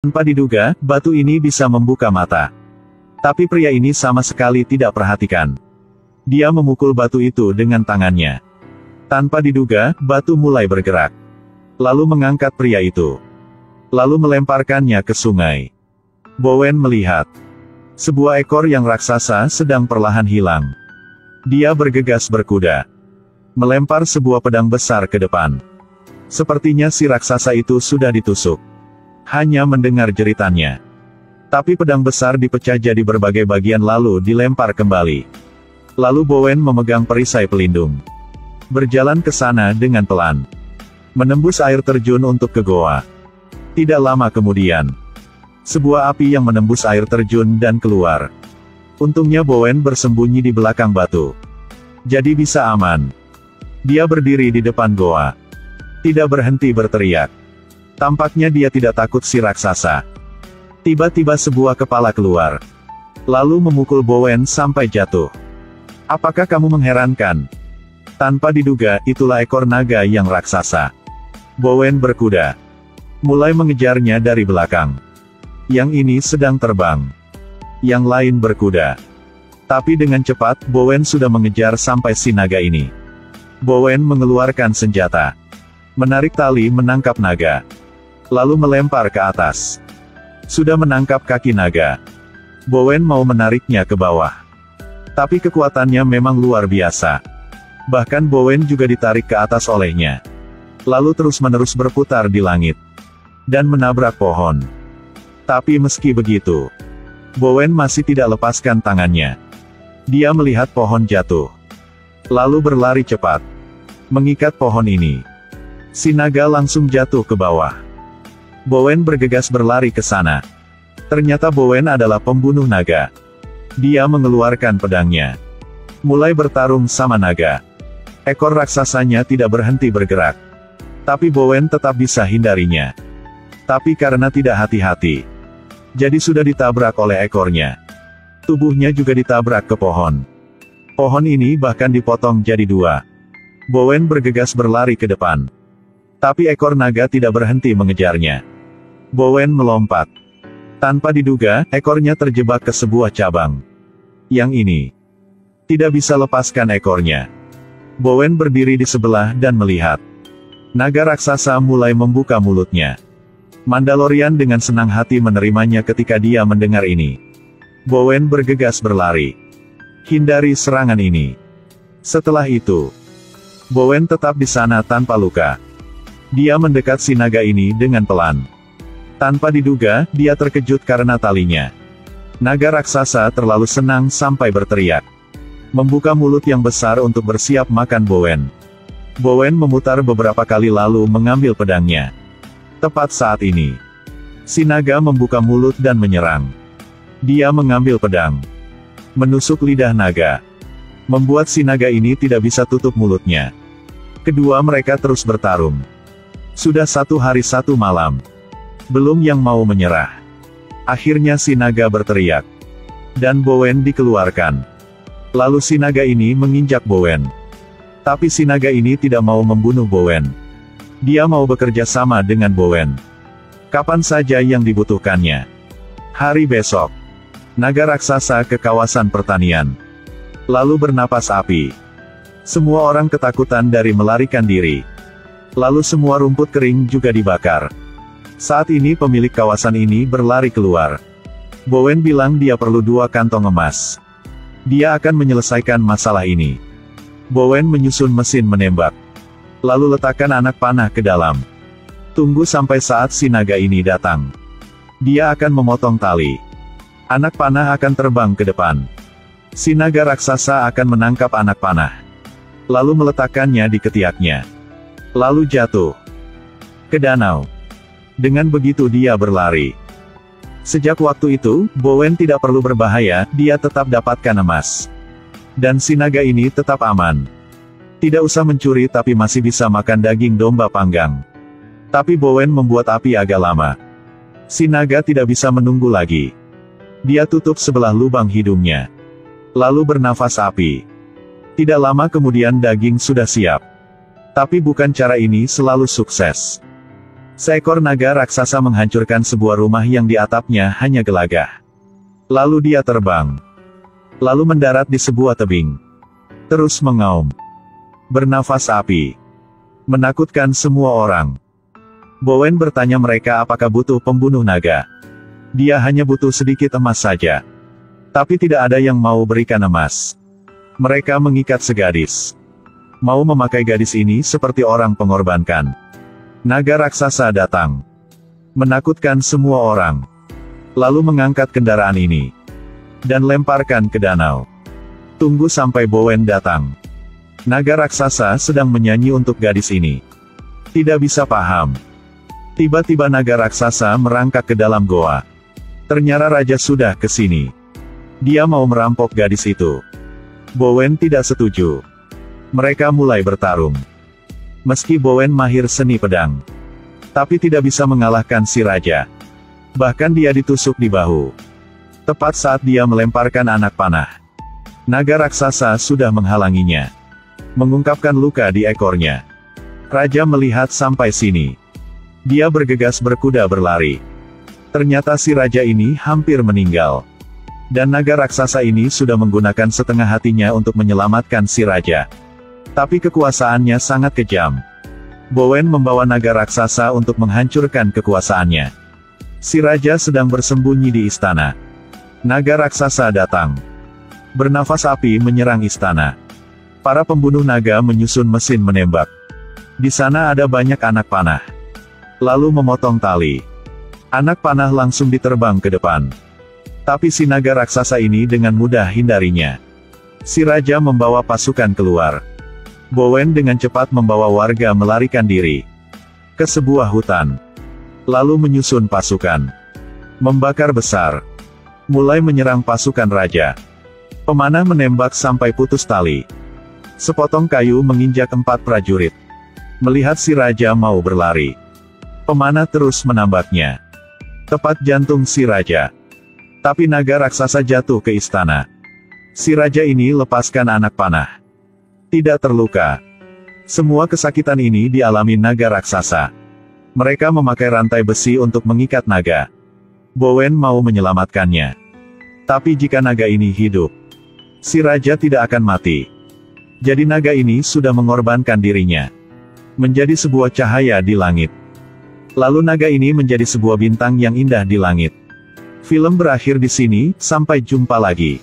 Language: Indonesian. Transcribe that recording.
Tanpa diduga, batu ini bisa membuka mata. Tapi pria ini sama sekali tidak perhatikan. Dia memukul batu itu dengan tangannya. Tanpa diduga, batu mulai bergerak. Lalu mengangkat pria itu. Lalu melemparkannya ke sungai. Bowen melihat. Sebuah ekor yang raksasa sedang perlahan hilang. Dia bergegas berkuda. Melempar sebuah pedang besar ke depan. Sepertinya si raksasa itu sudah ditusuk. Hanya mendengar jeritannya. Tapi pedang besar dipecah jadi berbagai bagian lalu dilempar kembali. Lalu Bowen memegang perisai pelindung. Berjalan ke sana dengan pelan. Menembus air terjun untuk ke goa. Tidak lama kemudian. Sebuah api yang menembus air terjun dan keluar. Untungnya Bowen bersembunyi di belakang batu. Jadi bisa aman. Dia berdiri di depan goa. Tidak berhenti berteriak. Tampaknya dia tidak takut si raksasa. Tiba-tiba sebuah kepala keluar. Lalu memukul Bowen sampai jatuh. Apakah kamu mengherankan? Tanpa diduga, itulah ekor naga yang raksasa. Bowen berkuda. Mulai mengejarnya dari belakang. Yang ini sedang terbang. Yang lain berkuda. Tapi dengan cepat, Bowen sudah mengejar sampai si naga ini. Bowen mengeluarkan senjata. Menarik tali menangkap naga. Lalu melempar ke atas. Sudah menangkap kaki naga. Bowen mau menariknya ke bawah. Tapi kekuatannya memang luar biasa. Bahkan Bowen juga ditarik ke atas olehnya. Lalu terus-menerus berputar di langit. Dan menabrak pohon. Tapi meski begitu, Bowen masih tidak lepaskan tangannya. Dia melihat pohon jatuh. Lalu berlari cepat. Mengikat pohon ini. Si naga langsung jatuh ke bawah. Bowen bergegas berlari ke sana. Ternyata Bowen adalah pembunuh naga. Dia mengeluarkan pedangnya. Mulai bertarung sama naga. Ekor raksasanya tidak berhenti bergerak. Tapi Bowen tetap bisa hindarinya. Tapi karena tidak hati-hati, jadi sudah ditabrak oleh ekornya. Tubuhnya juga ditabrak ke pohon. Pohon ini bahkan dipotong jadi dua. Bowen bergegas berlari ke depan. Tapi ekor naga tidak berhenti mengejarnya. Bowen melompat. Tanpa diduga, ekornya terjebak ke sebuah cabang. Yang ini tidak bisa lepaskan ekornya. Bowen berdiri di sebelah dan melihat. Naga raksasa mulai membuka mulutnya. Mandalorian dengan senang hati menerimanya ketika dia mendengar ini. Bowen bergegas berlari. Hindari serangan ini. Setelah itu, Bowen tetap di sana tanpa luka. Dia mendekat si naga ini dengan pelan. Tanpa diduga, dia terkejut karena talinya. Naga raksasa terlalu senang sampai berteriak. Membuka mulut yang besar untuk bersiap makan Bowen. Bowen memutar beberapa kali lalu mengambil pedangnya. Tepat saat ini, si naga membuka mulut dan menyerang. Dia mengambil pedang. Menusuk lidah naga. Membuat si naga ini tidak bisa tutup mulutnya. Kedua mereka terus bertarung. Sudah 1 hari 1 malam. Belum yang mau menyerah. Akhirnya si naga berteriak. Dan Bowen dikeluarkan. Lalu si naga ini menginjak Bowen. Tapi si naga ini tidak mau membunuh Bowen. Dia mau bekerja sama dengan Bowen. Kapan saja yang dibutuhkannya. Hari besok. Naga raksasa ke kawasan pertanian. Lalu bernapas api. Semua orang ketakutan dari melarikan diri. Lalu semua rumput kering juga dibakar. Saat ini pemilik kawasan ini berlari keluar. Bowen bilang dia perlu 2 kantong emas. Dia akan menyelesaikan masalah ini. Bowen menyusun mesin menembak. Lalu letakkan anak panah ke dalam. Tunggu sampai saat si naga ini datang. Dia akan memotong tali. Anak panah akan terbang ke depan. Si naga raksasa akan menangkap anak panah. Lalu meletakkannya di ketiaknya. Lalu jatuh ke danau. Dengan begitu dia berlari. Sejak waktu itu, Bowen tidak perlu berbahaya, dia tetap dapatkan emas. Dan si naga ini tetap aman. Tidak usah mencuri tapi masih bisa makan daging domba panggang. Tapi Bowen membuat api agak lama. Si naga tidak bisa menunggu lagi. Dia tutup sebelah lubang hidungnya. Lalu bernafas api. Tidak lama kemudian daging sudah siap. Tapi bukan cara ini selalu sukses. Seekor naga raksasa menghancurkan sebuah rumah yang di atapnya hanya gelagah. Lalu dia terbang. Lalu mendarat di sebuah tebing. Terus mengaum. Bernafas api. Menakutkan semua orang. Bowen bertanya mereka apakah butuh pembunuh naga. Dia hanya butuh sedikit emas saja. Tapi tidak ada yang mau berikan emas. Mereka mengikat segadis. Mau memakai gadis ini seperti orang pengorbankan. Naga raksasa datang. Menakutkan semua orang. Lalu mengangkat kendaraan ini. Dan lemparkan ke danau. Tunggu sampai Bowen datang. Naga raksasa sedang menyanyi untuk gadis ini. Tidak bisa paham. Tiba-tiba naga raksasa merangkak ke dalam goa. Ternyata raja sudah ke sini. Dia mau merampok gadis itu. Bowen tidak setuju. Mereka mulai bertarung. Meski Bowen mahir seni pedang, tapi tidak bisa mengalahkan si raja. Bahkan dia ditusuk di bahu. Tepat saat dia melemparkan anak panah. Naga raksasa sudah menghalanginya. Mengungkapkan luka di ekornya. Raja melihat sampai sini. Dia bergegas berkuda berlari. Ternyata si raja ini hampir meninggal. Dan naga raksasa ini sudah menggunakan setengah hatinya untuk menyelamatkan si raja. Tapi kekuasaannya sangat kejam. Bowen membawa naga raksasa untuk menghancurkan kekuasaannya. Si raja sedang bersembunyi di istana. Naga raksasa datang. Bernafas api menyerang istana. Para pembunuh naga menyusun mesin menembak. Di sana ada banyak anak panah. Lalu memotong tali. Anak panah langsung diterbang ke depan. Tapi si naga raksasa ini dengan mudah hindarinya. Si raja membawa pasukan keluar. Bowen dengan cepat membawa warga melarikan diri ke sebuah hutan. Lalu menyusun pasukan. Membakar besar. Mulai menyerang pasukan raja. Pemanah menembak sampai putus tali. Sepotong kayu menginjak 4 prajurit. Melihat si raja mau berlari. Pemanah terus menambaknya. Tepat jantung si raja. Tapi naga raksasa jatuh ke istana. Si raja ini lepaskan anak panah. Tidak terluka. Semua kesakitan ini dialami naga raksasa. Mereka memakai rantai besi untuk mengikat naga. Bowen mau menyelamatkannya. Tapi jika naga ini hidup, si raja tidak akan mati. Jadi naga ini sudah mengorbankan dirinya. Menjadi sebuah cahaya di langit. Lalu naga ini menjadi sebuah bintang yang indah di langit. Film berakhir di sini, sampai jumpa lagi.